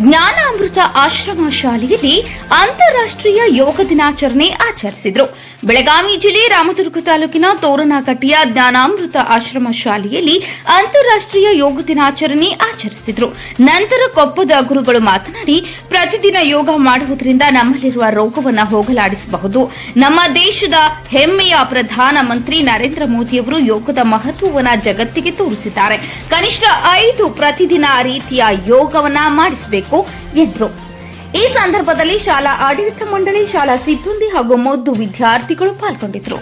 ಜ್ಞಾನಾಮೃತ ಆಶ್ರಮ ಶಾಲೆಯಲ್ಲಿ ಅಂತಾರಾಷ್ಟ್ರೀಯ ಯೋಗ ದಿನಾಚರಣೆ ಆಚರಿಸಿದರು. ಬೆಳಗಾವಿ ಜಿಲ್ಲೆ ರಾಮದುರ್ಗ ತಾಲೂಕಿನ ತೋರಣಕಟ್ಟಿಯ ಜ್ಞಾನಾಮೃತ ಆಶ್ರಮ ಶಾಲೆಯಲ್ಲಿ ಅಂತಾರಾಷ್ಟ್ರೀಯ ಯೋಗ ದಿನಾಚರಣೆ ಆಚರಿಸಿದರು. ನಂತರ ಕೊಪ್ಪದ ಗುರುಗಳು ಮಾತನಾಡಿ, ಪ್ರತಿದಿನ ಯೋಗ ಮಾಡುವುದರಿಂದ ನಮ್ಮಲ್ಲಿರುವ ರೋಗವನ್ನು ಹೋಗಲಾಡಿಸಬಹುದು. ನಮ್ಮ ದೇಶದ ಹೆಮ್ಮೆಯ ಪ್ರಧಾನಮಂತ್ರಿ ನರೇಂದ್ರ ಮೋದಿಯವರು ಯೋಗದ ಮಹತ್ವವನ್ನು ಜಗತ್ತಿಗೆ ತೋರಿಸಿದ್ದಾರೆ. ಕನಿಷ್ಠ 5 ಪ್ರತಿದಿನ ರೀತಿಯ ಯೋಗವನ್ನ ಮಾಡಿಸಬೇಕು ಎಂದರು. ಈ ಸಂದರ್ಭದಲ್ಲಿ ಶಾಲಾ ಆಡಳಿತ ಮಂಡಳಿ, ಶಾಲಾ ಸಿಬ್ಬಂದಿ ಹಾಗೂ ಮುದ್ದು ವಿದ್ಯಾರ್ಥಿಗಳು ಪಾಲ್ಗೊಂಡಿದ್ದರು.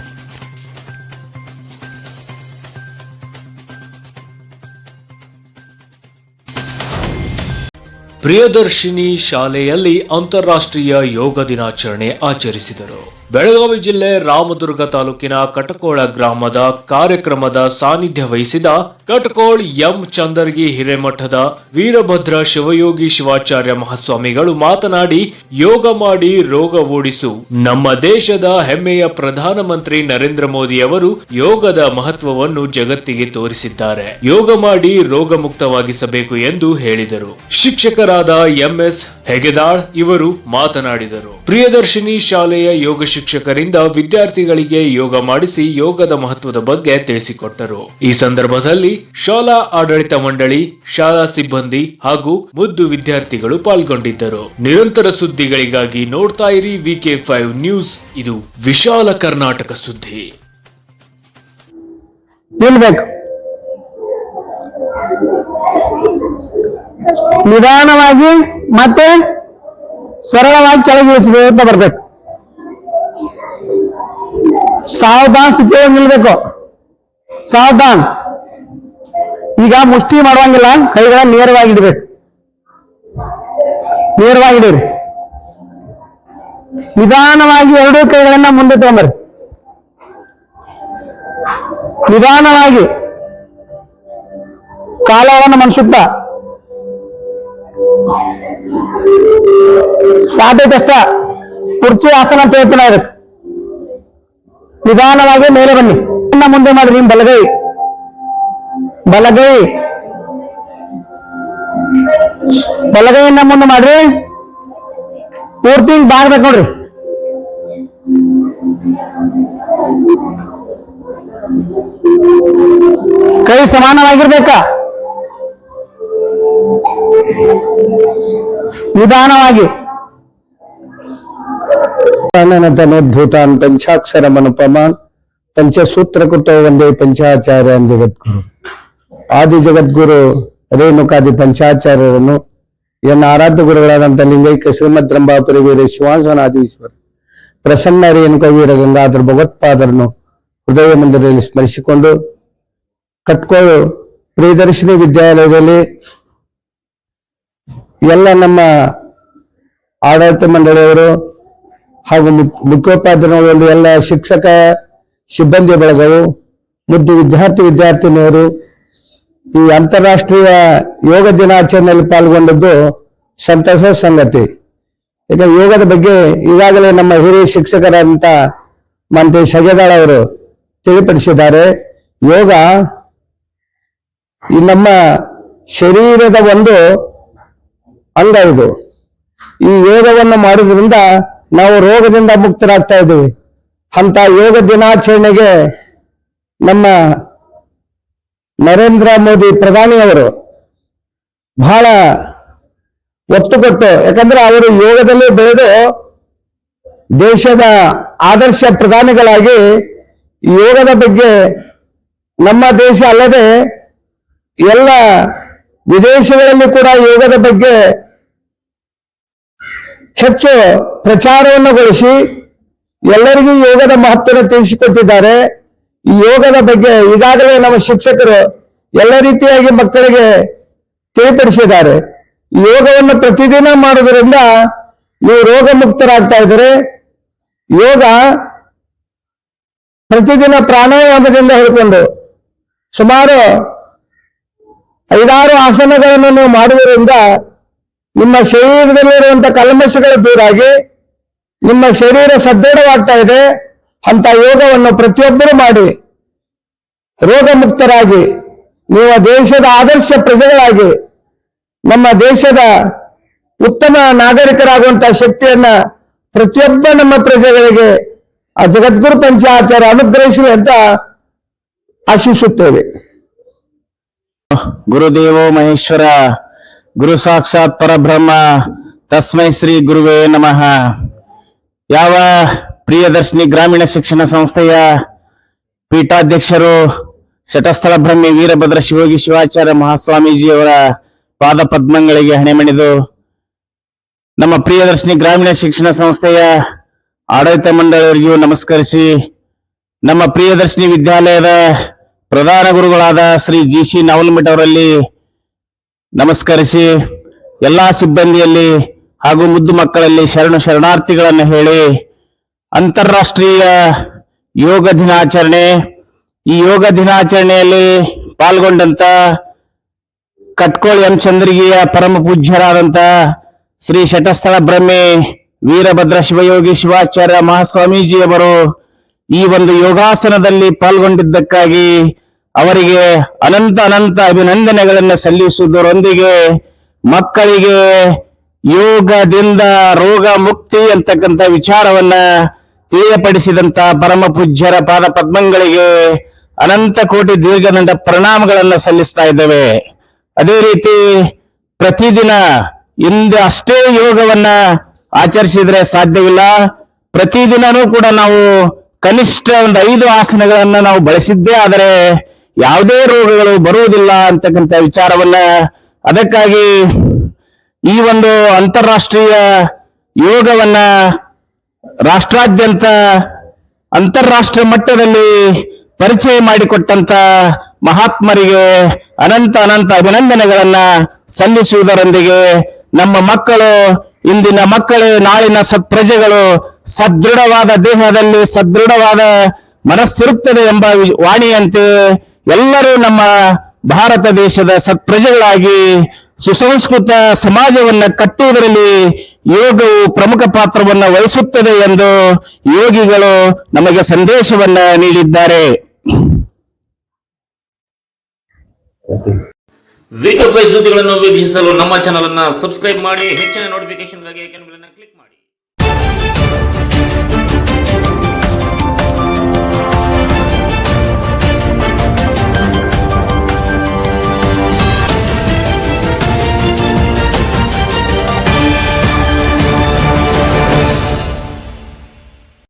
ಪ್ರಿಯದರ್ಶಿನಿ ಶಾಲೆಯಲ್ಲಿ ಅಂತಾರಾಷ್ಟ್ರೀಯ ಯೋಗ ದಿನಾಚರಣೆ ಆಚರಿಸಿದರು. ಬೆಳಗಾವಿ ಜಿಲ್ಲೆ ರಾಮದುರ್ಗ ತಾಲೂಕಿನ ಕಟಕೋಳ ಗ್ರಾಮದ ಕಾರ್ಯಕ್ರಮದ ಸಾನ್ನಿಧ್ಯ ವಹಿಸಿದ ಕಟಕೋಳ್ ಎಂ ಚಂದರ್ಗಿ ಹಿರೇಮಠದ ವೀರಭದ್ರ ಶಿವಯೋಗಿ ಶಿವಾಚಾರ್ಯ ಮಹಾಸ್ವಾಮಿಗಳು ಮಾತನಾಡಿ, ಯೋಗ ಮಾಡಿ ರೋಗ ಓಡಿಸು. ನಮ್ಮ ದೇಶದ ಹೆಮ್ಮೆಯ ಪ್ರಧಾನಮಂತ್ರಿ ನರೇಂದ್ರ ಮೋದಿ ಅವರು ಯೋಗದ ಮಹತ್ವವನ್ನು ಜಗತ್ತಿಗೆ ತೋರಿಸಿದ್ದಾರೆ. ಯೋಗ ಮಾಡಿ ರೋಗ ಮುಕ್ತವಾಗಿಸಬೇಕು ಎಂದು ಹೇಳಿದರು. ಶಿಕ್ಷಕರಾದ ಎಂಎಸ್ ಹೆಗೆದಾಳ್ ಇವರು ಮಾತನಾಡಿದರು. ಪ್ರಿಯದರ್ಶಿನಿ ಶಾಲೆಯ ಯೋಗ ಶಿಕ್ಷಕರಿಂದ ವಿದ್ಯಾರ್ಥಿಗಳಿಗೆ ಯೋಗ ಮಾಡಿಸಿ ಯೋಗದ ಮಹತ್ವದ ಬಗ್ಗೆ ತಿಳಿಸಿಕೊಟ್ಟರು. ಈ ಸಂದರ್ಭದಲ್ಲಿ ಶಾಲಾ ಆಡಳಿತ ಮಂಡಳಿ, ಶಾಲಾ ಸಿಬ್ಬಂದಿ ಹಾಗೂ ಮುದ್ದು ವಿದ್ಯಾರ್ಥಿಗಳು ಪಾಲ್ಗೊಂಡಿದ್ದರು. ನಿರಂತರ ಸುದ್ದಿಗಳಿಗಾಗಿ ನೋಡ್ತಾ ಇರಿ VK5 ನ್ಯೂಸ್. ಇದು ವಿಶಾಲ ಕರ್ನಾಟಕ ಸುದ್ದಿ. ನಿಧಾನವಾಗಿ ಮತ್ತೆ ಸರಳವಾಗಿ ಕೆಳಗಿಳಿಸಬೇಕು ಅಂತ ಬರ್ಬೇಕು. ಸಾವಧಾನ ಸ್ಥಿತಿಯಲ್ಲಿ ನಿಲ್ಬೇಕು. ಸಾವಧಾನ. ಈಗ ಮುಷ್ಟಿ ಮಾಡುವಂಗಿಲ್ಲ, ಕೈಗಳ ನೇರವಾಗಿಡ್ಬೇಕು. ನೇರವಾಗಿಡಿರಿ. ನಿಧಾನವಾಗಿ 2 ಕೈಗಳನ್ನ ಮುಂದೆ ತಗೊಂಡ್ಬರ್ರಿ. ನಿಧಾನವಾಗಿ ಕಾಲವನ್ನು ಮನ್ಸುತ್ತ ಸಾಧ್ಯದಷ್ಟ ಕುರ್ಚಿ ಆಸನ ಅಂತ ಹೇಳ್ತಾನೆ ಅದಕ್ಕೆ. ನಿಧಾನವಾಗಿ ಮೇಲೆ ಬನ್ನಿ. ಮುಂದೆ ಮಾಡಿ. ನಿಮ್ ಬಲಗೈ ಬಲಗೈಯನ್ನ ಮುಂದೆ ಮಾಡ್ರಿ. ಪೂರ್ತಿ ಬಾಗ್ಬೇಕು ನೋಡ್ರಿ. ಕೈ ಸಮಾನವಾಗಿರ್ಬೇಕಾ. ನಿಧಾನವಾಗಿ. ತನೋದ್ಭೂತಾನ್ ಪಂಚಾಕ್ಷರ ಮನುಪಮಾನ್ ಪಂಚಸೂತ್ರಕೃತೋ ವಂದೇ ಪಂಚಾಚಾರ್ಯಾನ್ ಜಗದ್ಗುರು. ಆದಿ ಜಗದ್ಗುರು ರೇಣುಕಾದಿ ಪಂಚಾಚಾರ್ಯರನ್ನು ಎನ್ನ ಆರಾಧ್ಯ ಗುರುಗಳಾದಂಥ ಲಿಂಗೈಕ್ಯ ಶ್ರೀಮದ್ ರಂಭಾಪುರಿ ವೀರ ಶಿವಾಸನಾದೀಶ್ವರ ಪ್ರಸನ್ನ ರೇಣುಕ ವೀರ ಗಂಗಾಧರ ಭಗವತ್ಪಾದರನ್ನು ಹೃದಯ ಮಂದಿರದಲ್ಲಿ ಸ್ಮರಿಸಿಕೊಂಡು, ಕಟ್ಕೋಳು ಪ್ರಿಯದರ್ಶಿನಿ ವಿದ್ಯಾಲಯದಲ್ಲಿ ಎಲ್ಲ ನಮ್ಮ ಆಡಳಿತ ಮಂಡಳಿಯವರು ಹಾಗೂ ಮುಖ್ಯೋಪಾಧ್ಯಾಯರು, ಎಲ್ಲ ಶಿಕ್ಷಕ ಸಿಬ್ಬಂದಿ ಬಳಗವು, ಮುದ್ದು ವಿದ್ಯಾರ್ಥಿನಿಯರು ಈ ಅಂತಾರಾಷ್ಟ್ರೀಯ ಯೋಗ ದಿನಾಚರಣೆಯಲ್ಲಿ ಪಾಲ್ಗೊಂಡದ್ದು ಸಂತಸದ ಸಂಗತಿ. ಈಗ ಯೋಗದ ಬಗ್ಗೆ ಈಗಾಗಲೇ ನಮ್ಮ ಹಿರಿಯ ಶಿಕ್ಷಕರಾದಂಥ ಮಂತೇಶ್ ಹೆಗೆದಾಳ್ ಅವರು ತಿಳಿಪಡಿಸಿದ್ದಾರೆ. ಯೋಗ ಈ ನಮ್ಮ ಶರೀರದ ಒಂದು ಅಂಗ. ಇದು ಈ ಯೋಗವನ್ನು ಮಾಡುವುದರಿಂದ ನಾವು ರೋಗದಿಂದ ಮುಕ್ತರಾಗ್ತಾ ಇದ್ದೀವಿ. ಅಂತ ಯೋಗ ದಿನಾಚರಣೆಗೆ ನಮ್ಮ ನರೇಂದ್ರ ಮೋದಿ ಪ್ರಧಾನಿಯವರು ಬಹಳ ಒತ್ತು ಕೊಟ್ಟು, ಯಾಕಂದ್ರೆ ಅವರು ಯೋಗದಲ್ಲಿ ಬೆಳೆದು ದೇಶದ ಆದರ್ಶ ಪ್ರಧಾನಿಗಳಾಗಿ ಯೋಗದ ಬಗ್ಗೆ ನಮ್ಮ ದೇಶ ಅಲ್ಲದೆ ಎಲ್ಲ ವಿದೇಶಗಳಲ್ಲಿ ಕೂಡ ಯೋಗದ ಬಗ್ಗೆ ಹೆಚ್ಚು ಪ್ರಚಾರವನ್ನುಗೊಳಿಸಿ ಎಲ್ಲರಿಗೂ ಯೋಗದ ಮಹತ್ವವನ್ನು ತಿಳಿಸಿಕೊಟ್ಟಿದ್ದಾರೆ. ಈ ಯೋಗದ ಬಗ್ಗೆ ಈಗಾಗಲೇ ನಮ್ಮ ಶಿಕ್ಷಕರು ಎಲ್ಲ ರೀತಿಯಾಗಿ ಮಕ್ಕಳಿಗೆ ತಿಳಿಪಡಿಸಿದ್ದಾರೆ. ಯೋಗವನ್ನು ಪ್ರತಿದಿನ ಮಾಡುವುದರಿಂದ ನೀವು ರೋಗ ಮುಕ್ತರಾಗ್ತಾ ಇದ್ದಾರೆ. ಯೋಗ ಪ್ರತಿದಿನ ಪ್ರಾಣಾಯಾಮದಿಂದ ಹಿಡ್ಕೊಂಡು ಸುಮಾರು 5-6 ಆಸನಗಳನ್ನು ನೀವು ಮಾಡುವುದರಿಂದ ನಿಮ್ಮ ಶರೀರದಲ್ಲಿರುವಂತಹ ಕಲ್ಮಶಗಳು ದೂರಾಗಿ ನಿಮ್ಮ ಶರೀರ ಸದೃಢವಾಗ್ತಾ ಇದೆ. ಅಂತ ಯೋಗವನ್ನು ಪ್ರತಿಯೊಬ್ಬರು ಮಾಡಿ ರೋಗ ಮುಕ್ತರಾಗಿ ನೀವು ದೇಶದ ಆದರ್ಶ ಪ್ರಜೆಗಳಾಗಿ ನಮ್ಮ ದೇಶದ ಉತ್ತಮ ನಾಗರಿಕರಾಗುವಂತಹ ಶಕ್ತಿಯನ್ನ ಪ್ರತಿಯೊಬ್ಬ ನಮ್ಮ ಪ್ರಜೆಗಳಿಗೆ ಆ ಜಗದ್ಗುರು ಪಂಚಾಚಾರ್ಯ ಅನುಗ್ರಹಿಸಲಿ ಅಂತ ಆಶಿಸುತ್ತೇವೆ. ಗುರುದೇವೋ ಮಹೇಶ್ವರ, ಗುರು ಸಾಕ್ಷಾತ್ ಪರಬ್ರಹ್ಮ, ತಸ್ಮೈ ಶ್ರೀ ಗುರುವೇ ನಮಃ. ಯಾವ ಪ್ರಿಯದರ್ಶಿನಿ ಗ್ರಾಮೀಣ ಶಿಕ್ಷಣ ಸಂಸ್ಥೆಯ ಪೀಠಾಧ್ಯಕ್ಷರು ಶಟಸ್ಥಳ ಬ್ರಹ್ಮಿ ವೀರಭದ್ರ ಶಿವಯೋಗಿ ಶಿವಾಚಾರ್ಯ ಮಹಾಸ್ವಾಮೀಜಿಯವರ ಪಾದ ಪದ್ಮಗಳಿಗೆ ಹಣೆಮಣಿದು, ನಮ್ಮ ಪ್ರಿಯದರ್ಶಿನಿ ಗ್ರಾಮೀಣ ಶಿಕ್ಷಣ ಸಂಸ್ಥೆಯ ಆಡಳಿತ ಮಂಡಳಿಯವರಿಗೂ ನಮಸ್ಕರಿಸಿ, ನಮ್ಮ ಪ್ರಿಯದರ್ಶಿನಿ ವಿದ್ಯಾಲಯದ ಪ್ರಧಾನ ಗುರುಗಳಾದ ಶ್ರೀ ಜಿ.ಸಿ. ನವಲಮಠ ಅವರಲ್ಲಿ ನಮಸ್ಕರಿಸಿ, ಎಲ್ಲಾ ಸಿಬ್ಬಂದಿಯಲ್ಲಿ ಹಾಗೂ ಮುದ್ದು ಮಕ್ಕಳಲ್ಲಿ ಶರಣಾರ್ಥಿಗಳನ್ನು ಹೇಳಿ, ಅಂತಾರಾಷ್ಟ್ರೀಯ ಯೋಗ ದಿನಾಚರಣೆ, ಈ ಯೋಗ ದಿನಾಚರಣೆಯಲ್ಲಿ ಪಾಲ್ಗೊಂಡಂತ ಕಟ್ಕೋಳಿ ಎಂ ಚಂದ್ರಗಿಯ ಪರಮ ಪೂಜ್ಯರಾದಂತ ಶ್ರೀ ಶಟಸ್ಥಳ ಬ್ರಹ್ಮಿ ವೀರಭದ್ರ ಶಿವಯೋಗಿ ಶಿವಾಚಾರ್ಯ ಮಹಾಸ್ವಾಮೀಜಿಯವರು ಈ ಒಂದು ಯೋಗಾಸನದಲ್ಲಿ ಪಾಲ್ಗೊಂಡಿದ್ದಕ್ಕಾಗಿ ಅವರಿಗೆ ಅನಂತ ಅಭಿನಂದನೆಗಳನ್ನು ಸಲ್ಲಿಸುವುದರೊಂದಿಗೆ ಮಕ್ಕಳಿಗೆ ಯೋಗದಿಂದ ರೋಗ ಮುಕ್ತಿ ಅಂತಕ್ಕಂಥ ವಿಚಾರವನ್ನ ತಿಳಿಯಪಡಿಸಿದಂತ ಪರಮ ಪೂಜ್ಯರ ಪಾದ ಪದ್ಮಗಳಿಗೆ ಅನಂತ ಕೋಟಿ ದೀರ್ಘದಂಡ ಪ್ರಣಾಮಗಳನ್ನು ಸಲ್ಲಿಸ್ತಾ ಇದ್ದೇವೆ. ಅದೇ ರೀತಿ ಪ್ರತಿದಿನ ಇಂದು ಅಷ್ಟೇ ಯೋಗವನ್ನ ಆಚರಿಸಿದ್ರೆ ಸಾಧ್ಯವಿಲ್ಲ. ಪ್ರತಿದಿನನೂ ಕೂಡ ನಾವು ಕನಿಷ್ಠ ಒಂದು 5 ಆಸನಗಳನ್ನ ನಾವು ಬಳಸಿದ್ದೇ ಆದರೆ ಯಾವುದೇ ರೋಗಗಳು ಬರುವುದಿಲ್ಲ ಅಂತಕ್ಕಂಥ ವಿಚಾರವನ್ನ, ಅದಕ್ಕಾಗಿ ಈ ಒಂದು ಅಂತಾರಾಷ್ಟ್ರೀಯ ಯೋಗವನ್ನ ರಾಷ್ಟ್ರಾದ್ಯಂತ ಅಂತಾರಾಷ್ಟ್ರೀಯ ಮಟ್ಟದಲ್ಲಿ ಪರಿಚಯ ಮಾಡಿಕೊಟ್ಟಂತ ಮಹಾತ್ಮರಿಗೆ ಅನಂತ ಅಭಿನಂದನೆಗಳನ್ನ ಸಲ್ಲಿಸುವುದರೊಂದಿಗೆ ನಮ್ಮ ಮಕ್ಕಳು, ಇಂದಿನ ಮಕ್ಕಳೇ ನಾಳಿನ ಸತ್ಪ್ರಜೆಗಳು, ಸದೃಢವಾದ ದೇಹದಲ್ಲಿ ಸದೃಢವಾದ ಮನಸ್ಸಿರುತ್ತದೆ ಎಂಬ ವಾಣಿಯಂತೆ ಎಲ್ಲರೂ ನಮ್ಮ ಭಾರತ ದೇಶದ ಸತ್ಪ್ರಜೆಗಳಾಗಿ ಸುಸಂಸ್ಕೃತ ಸಮಾಜವನ್ನ ಕಟ್ಟುವುದರಲ್ಲಿ ಯೋಗವು ಪ್ರಮುಖ ಪಾತ್ರವನ್ನು ವಹಿಸುತ್ತದೆ ಎಂದು ಯೋಗಿಗಳು ನಮಗೆ ಸಂದೇಶವನ್ನ ನೀಡಿದ್ದಾರೆ. ವೀಕ್ ಆಫ್ ಸುದ್ದಿಗಳನ್ನು ವೀಕ್ಷಿಸಲು ನಮ್ಮ ಚಾನಲ್ ಅನ್ನು ಸಬ್ಸ್ಕ್ರೈಬ್ ಮಾಡಿ. ಹೆಚ್ಚಿನ ನೋಟಿಫಿಕೇಶನ್ಗಾಗಿ ಐಕಾನ್ ಬೆಲ್ ಅನ್ನು ಕ್ಲಿಕ್ ಮಾಡಿ.